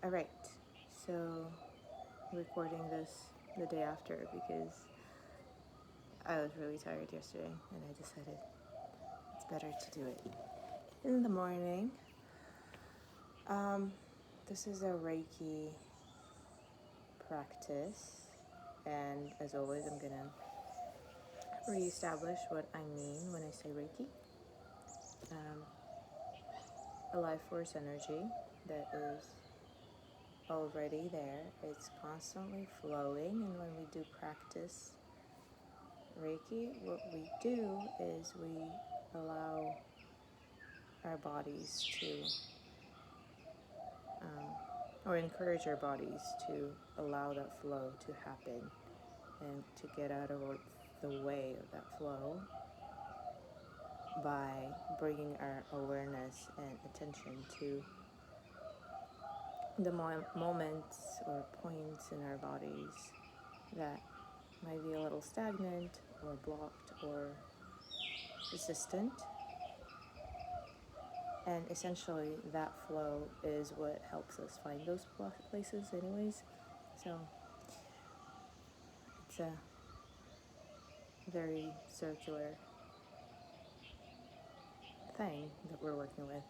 All right, so I'm recording this the day after because I was really tired yesterday and I decided it's better to do it in the morning. This is a Reiki practice, and as always, I'm gonna reestablish what I mean when I say Reiki. A life force energy that is already there. It's constantly flowing, and when we do practice Reiki, what we do is we allow our bodies to, or encourage our bodies to allow that flow to happen and to get out of the way of that flow by bringing our awareness and attention to the moments or points in our bodies that might be a little stagnant or blocked or resistant. And essentially that flow is what helps us find those places anyways. So it's a very circular thing that we're working with.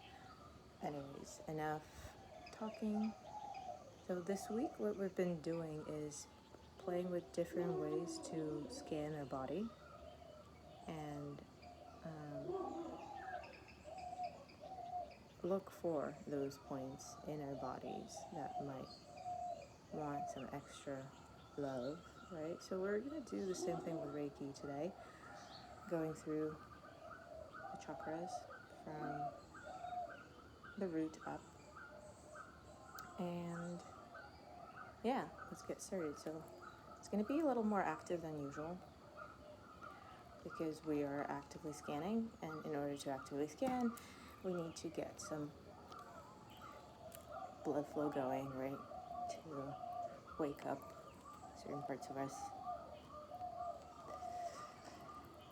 Anyways, enough talking. So this week what we've been doing is playing with different ways to scan our body and look for those points in our bodies that might want some extra love, right? So we're going to do the same thing with Reiki today, going through the chakras from the root up. And yeah, let's get started. So it's going to be a little more active than usual because we are actively scanning, and in order to actively scan, we need to get some blood flow going, right, to wake up certain parts of us.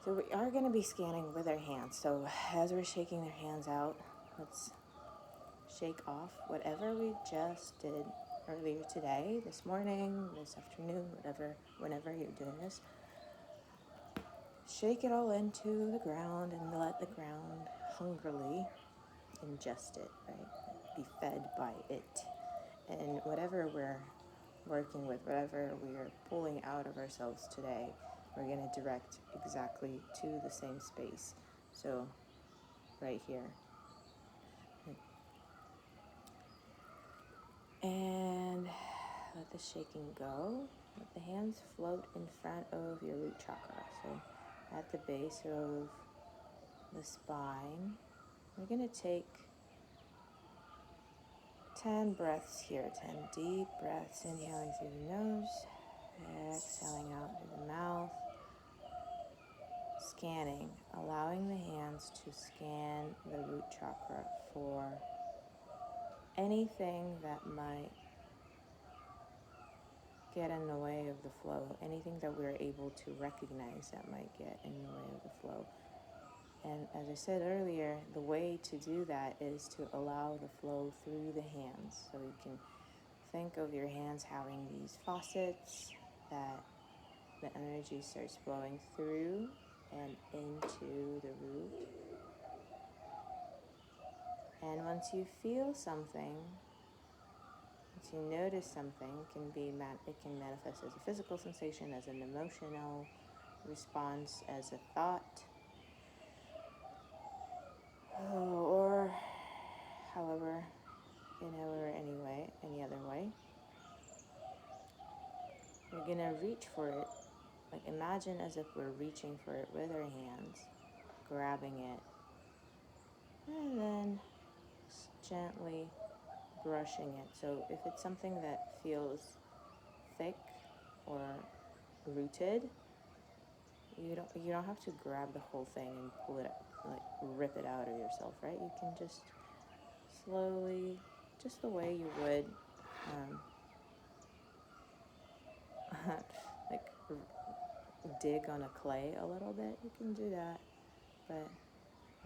So we are going to be scanning with our hands. So as we're shaking our hands out, let's shake off whatever we just did earlier today, this morning, this afternoon, whenever you're doing this. Shake it all into the ground and let the ground hungrily ingest it, right? Be fed by it. And whatever we're working with, whatever we're pulling out of ourselves today, we're going to direct exactly to the same space. So right here. And let the shaking go. Let the hands float in front of your root chakra. So at the base of the spine, we're going to take 10 breaths here. 10 deep breaths, inhaling through the nose, exhaling out through the mouth. Scanning, allowing the hands to scan the root chakra for anything that might get in the way of the flow, anything that we're able to recognize that might get in the way of the flow. And as I said earlier, the way to do that is to allow the flow through the hands. So you can think of your hands having these faucets that the energy starts flowing through and into the root. And once you feel something, once you notice something, it can manifest as a physical sensation, as an emotional response, as a thought, or however, any other way. You're gonna reach for it. Like imagine as if we're reaching for it with our hands, grabbing it, and then gently brushing it. So if it's something that feels thick or rooted, you don't have to grab the whole thing and pull it, like rip it out of yourself, right? You can just slowly, just the way you would like dig on a clay a little bit, you can do that. But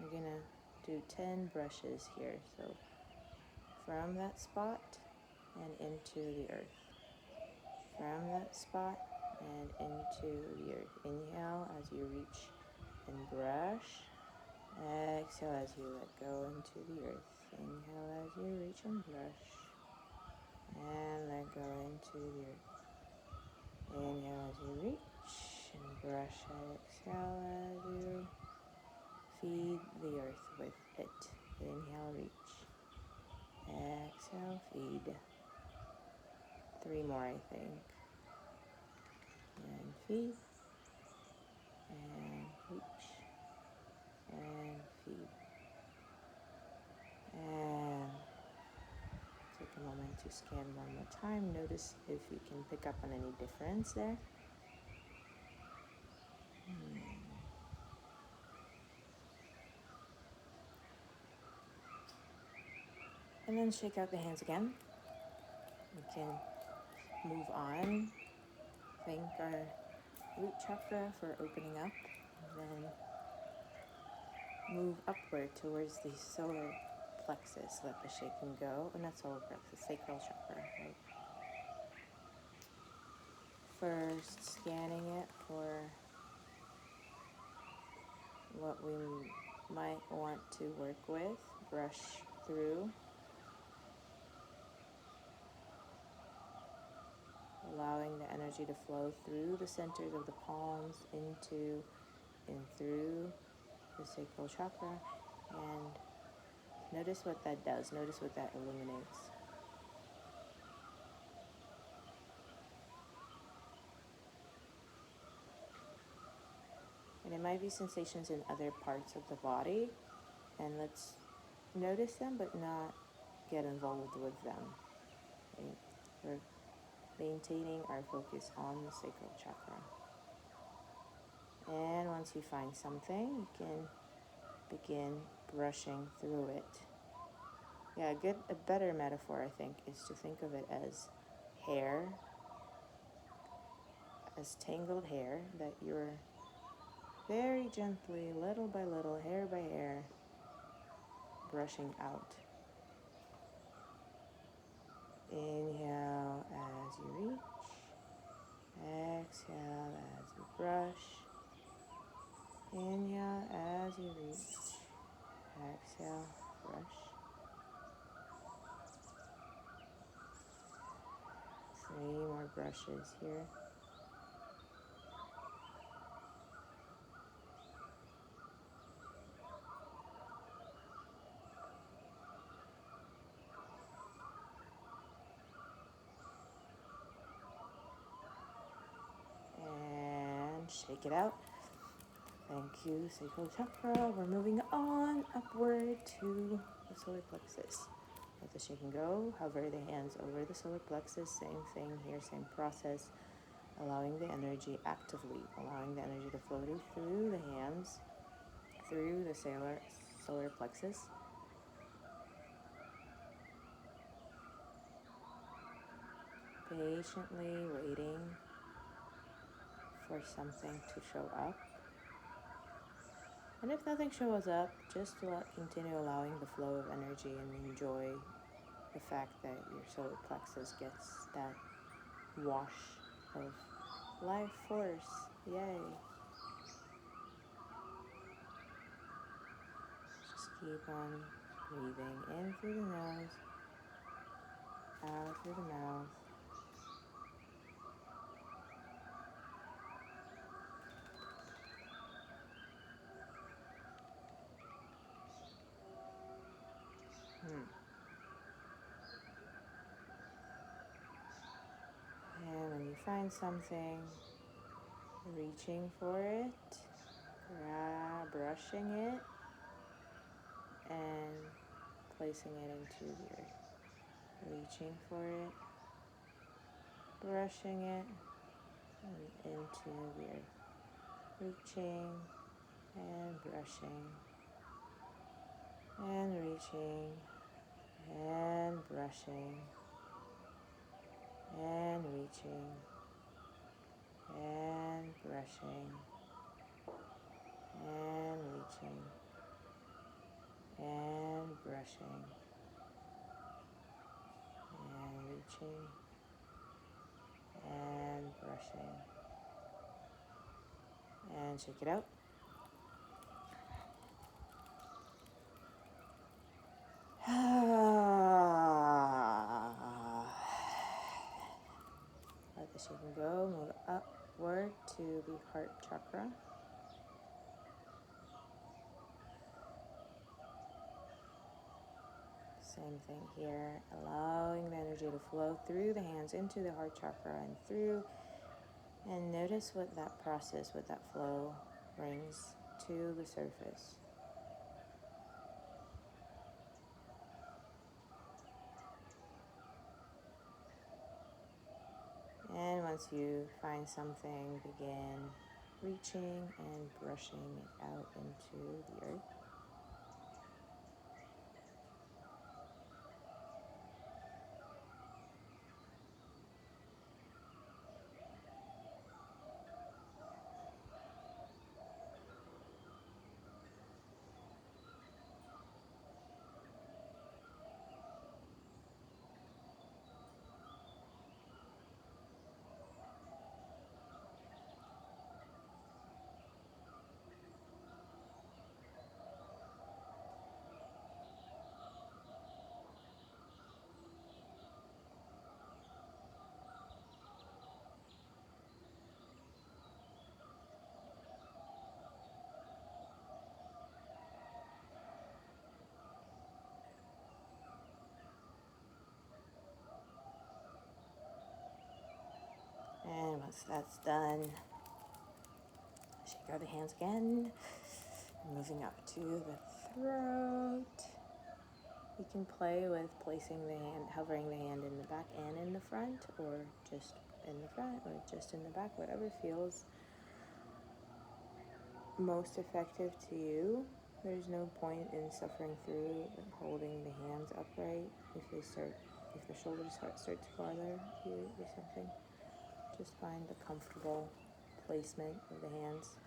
I'm gonna do 10 brushes here. So from that spot, and into the earth. From that spot and into the earth. Inhale as you reach and brush. Exhale as you let go into the earth. Inhale as you reach and brush. And let go into the earth. Inhale as you reach and brush. Exhale as you feed the earth with it. Inhale, reach. Exhale, feed. 3 more, I think. And feed. And reach. And feed. And take a moment to scan one more time. Notice if you can pick up on any difference there. And then shake out the hands again. We can move on. Thank our root chakra for opening up. And then move upward towards the solar plexus. Let the shaking go. And not solar plexus, sacral chakra, right? First, scanning it for what we might want to work with. Brush through. Allowing the energy to flow through the centers of the palms into and through the sacral chakra. And notice what that does. Notice what that illuminates. And it might be sensations in other parts of the body. And let's notice them, but not get involved with them. Okay? We're maintaining our focus on the sacral chakra. And once you find something, you can begin brushing through it. Yeah, a better metaphor, I think, is to think of it as hair, as tangled hair that you're very gently, little by little, hair by hair, brushing out. Inhale as you reach. Exhale as you brush. Inhale as you reach. Exhale, brush. 3 more brushes here. And shake it out. Thank you, sacral chakra. We're moving on upward to the solar plexus. Let the shaking go. Hover the hands over the solar plexus. Same thing here, same process. Allowing the energy actively, allowing the energy to flow through the hands, through the solar plexus. Patiently waiting for something to show up. And if nothing shows up, just continue allowing the flow of energy and enjoy the fact that your solar plexus gets that wash of life force. Yay. Just keep on breathing in through the nose, out through the mouth. And when you find something, reaching for it, brushing it, and placing it into the earth. Reaching for it, brushing it, and into the earth. Reaching and brushing, and reaching and brushing, and reaching and brushing, and reaching and brushing, and and shake it out. Let the shaking go. Move upward to the heart chakra. Same thing here, allowing the energy to flow through the hands into the heart chakra and through. And notice what that process, what that flow brings to the surface. And once you find something, begin reaching and brushing it out into the earth. And once that's done, shake out the hands again. Moving up to the throat. You can play with placing the hand, hovering the hand in the back and in the front, or just in the front, or just in the back, whatever feels most effective to you. There's no point in suffering through holding the hands upright. If the shoulders start to bother you or something, just find the comfortable placement of the hands.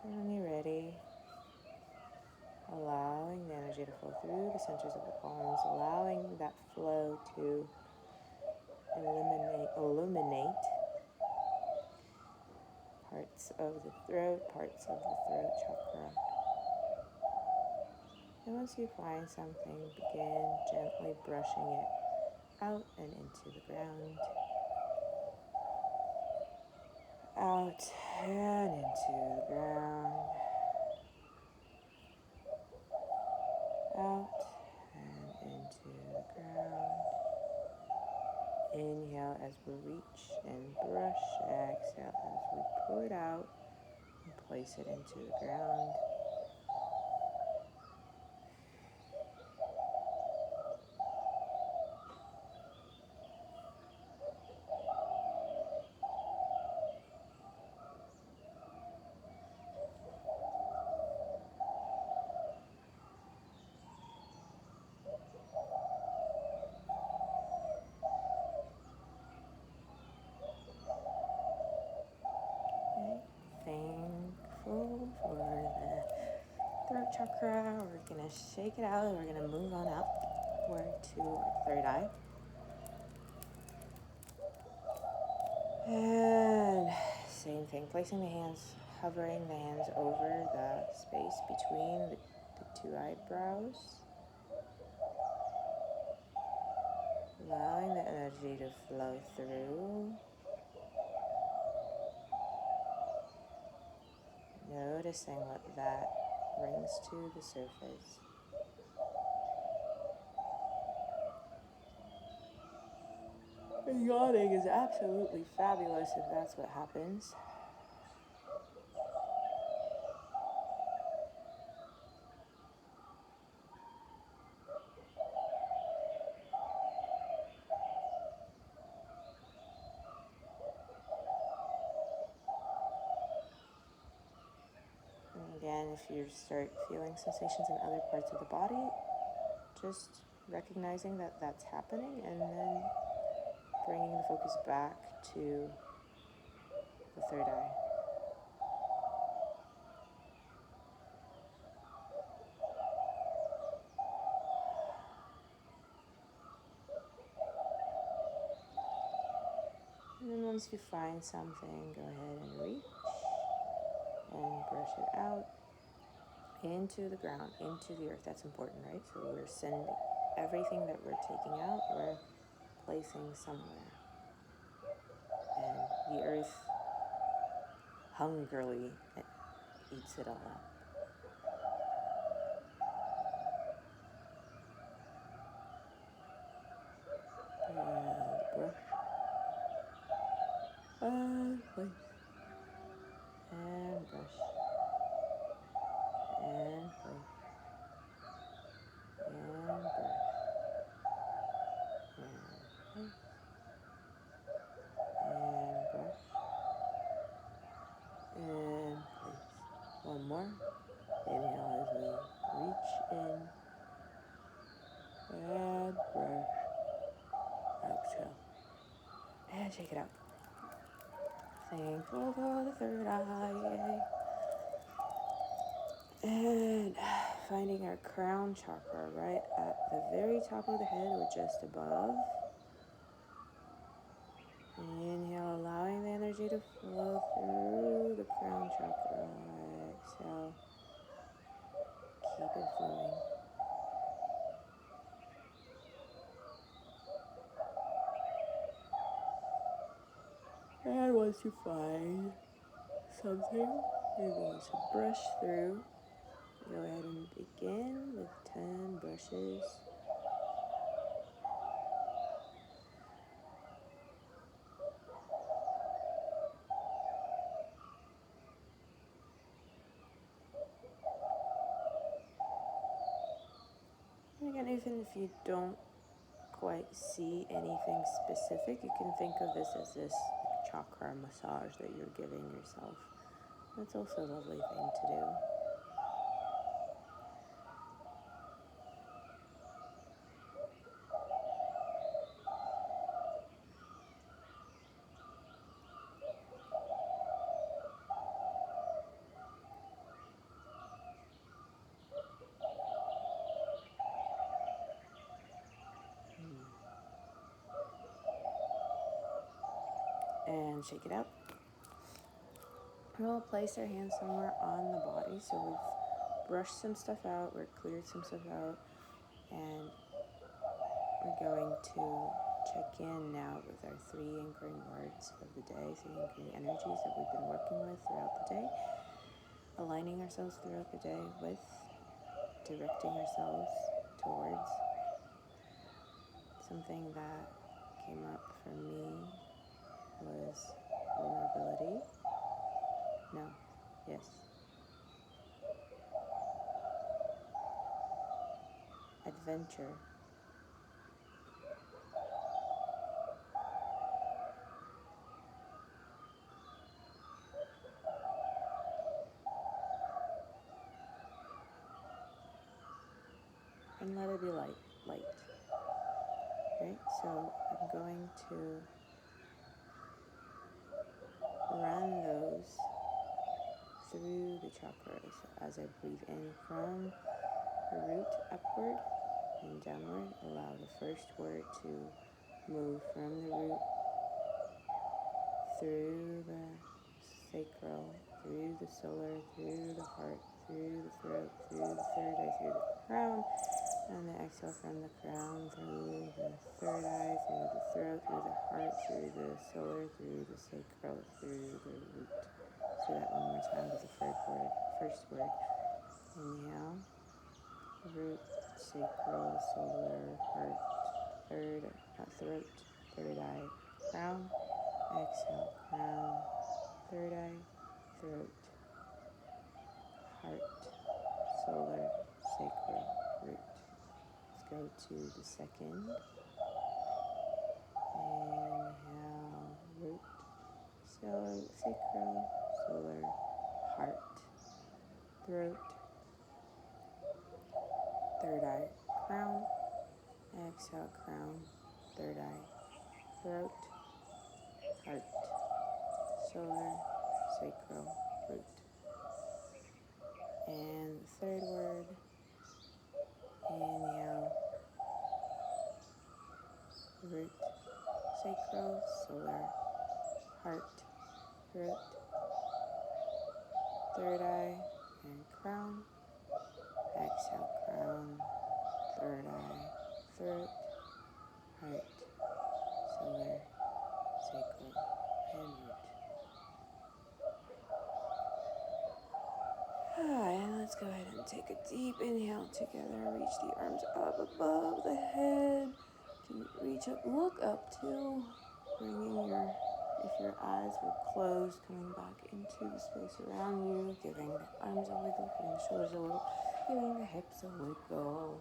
And when you're ready, allowing the energy to flow through the centers of the palms, allowing that flow to illuminate parts of the throat chakra. And once you find something, begin gently brushing it out and into the ground. Out and into the ground. Out and into the ground. Inhale as we reach and brush. Exhale as we pull it out and place it into the ground. Thankful for the throat chakra. We're going to shake it out and we're going to move on upward to our third eye. And same thing, placing the hands, hovering the hands over the space between the two eyebrows. Allowing the energy to flow through. Noticing what that brings to the surface. And yawning is absolutely fabulous if that's what happens. And again, if you start feeling sensations in other parts of the body, just recognizing that that's happening and then bringing the focus back to the third eye. And then when once you find something, go ahead and reach and brush it out into the ground, into the earth. That's important, right? So we're sending everything that we're taking out, we're placing somewhere. And the earth hungrily eats it all up. Brush and place and brush and place and brush and place and brush and place. One more. Inhale as we reach in and brush. Exhale and shake it out. Thankful for the third eye. And finding our crown chakra right at the very top of the head or just above. Inhale, allowing the energy to flow through the crown chakra. Exhale, keep it flowing. And once you find something you want to brush through, go ahead and begin with 10 brushes. And again, even if you don't quite see anything specific, you can think of this as this chakra massage that you're giving yourself. That's also a lovely thing to do. And shake it out. And we'll place our hands somewhere on the body. So we've brushed some stuff out, we've cleared some stuff out, and we're going to check in now with our 3 anchoring words of the day, 3 anchoring energies that we've been working with throughout the day, aligning ourselves throughout the day with, directing ourselves towards. Something that came up for me was vulnerability. No. Yes. Adventure. And let it be light. Right? So I'm going to run those through the chakras as I breathe in from the root upward and downward. Allow the first word to move from the root through the sacral, through the solar, through the heart, through the throat, through the third eye, through the crown, and then exhale from the crown through the third eye, through the throat, through the heart, through the solar, through the sacral, through the root. Do that one more time with the first word. Inhale, root, sacral, solar, heart, throat, third eye, crown. Exhale, crown, third eye, throat, heart, solar, sacral, root. Let's go to the second. Inhale, root, sacral, solar, heart, throat, third eye, crown. Exhale, crown, third eye, throat, heart, solar, sacral, root. And the third word, inhale, root, sacral, solar, heart, throat, third eye, and crown. Exhale, crown, third eye, throat, heart, solar, sacral, and root. And let's go ahead and take a deep inhale together. Reach the arms up above the head. Reach up, look up too. Bringing if your eyes were closed, coming back into the space around you, giving the arms a wiggle, giving the shoulders a wiggle, giving the hips a wiggle.